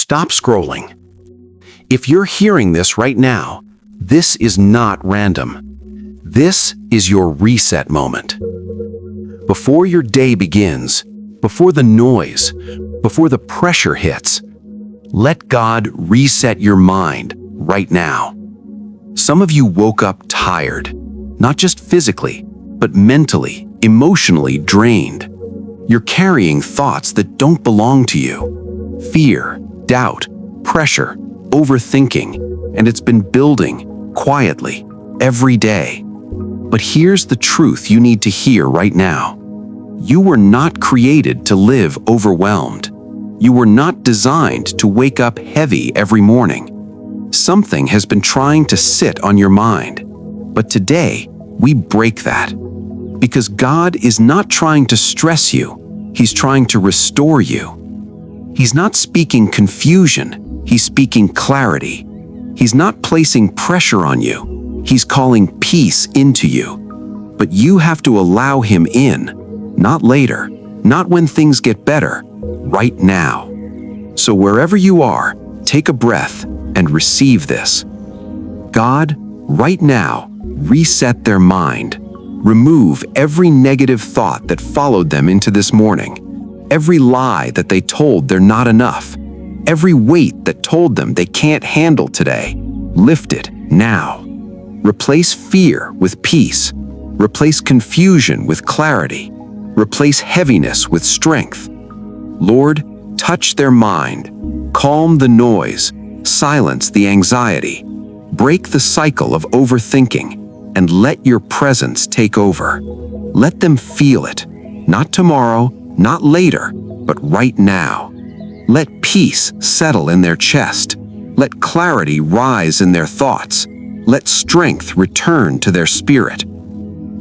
stop scrolling. If you're hearing this right now, this is not random. This is your reset moment. Before your day begins, before the noise, before the pressure hits, let God reset your mind right now. Some of you woke up tired, not just physically, but mentally, emotionally drained. You're carrying thoughts that don't belong to you. Fear, doubt, pressure, overthinking, and it's been building quietly every day. But here's the truth you need to hear right now. You were not created to live overwhelmed. You were not designed to wake up heavy every morning. Something has been trying to sit on your mind. But today, we break that. Because God is not trying to stress you, He's trying to restore you. He's not speaking confusion, He's speaking clarity. He's not placing pressure on you, He's calling peace into you. But you have to allow Him in, not later, not when things get better, right now. So wherever you are, take a breath and receive this. God, right now, reset their mind. Remove every negative thought that followed them into this morning, every lie that they told they're not enough, every weight that told them they can't handle today. Lift it now. Replace fear with peace. Replace confusion with clarity. Replace heaviness with strength. Lord, touch their mind. Calm the noise. Silence the anxiety. Break the cycle of overthinking. And let your presence take over. Let them feel it. Not tomorrow, not later, but right now. Let peace settle in their chest. Let clarity rise in their thoughts. Let strength return to their spirit.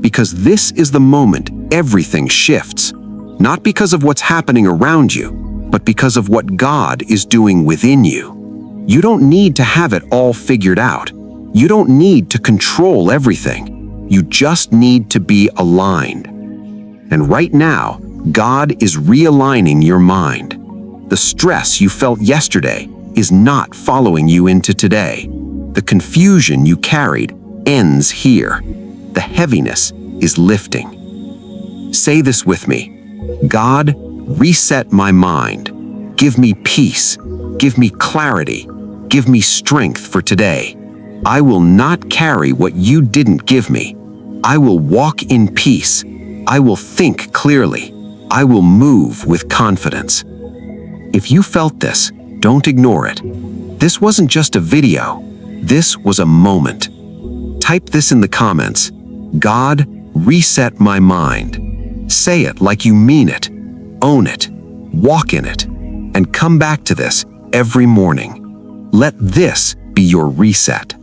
Because this is the moment everything shifts. Not because of what's happening around you, but because of what God is doing within you. You don't need to have it all figured out. You don't need to control everything. You just need to be aligned. And right now, God is realigning your mind. The stress you felt yesterday is not following you into today. The confusion you carried ends here. The heaviness is lifting. Say this with me. God, reset my mind. Give me peace. Give me clarity. Give me strength for today. I will not carry what you didn't give me. I will walk in peace. I will think clearly. I will move with confidence. If you felt this, don't ignore it. This wasn't just a video. This was a moment. Type this in the comments. God, reset my mind. Say it like you mean it. Own it. Walk in it. And come back to this every morning. Let this be your reset.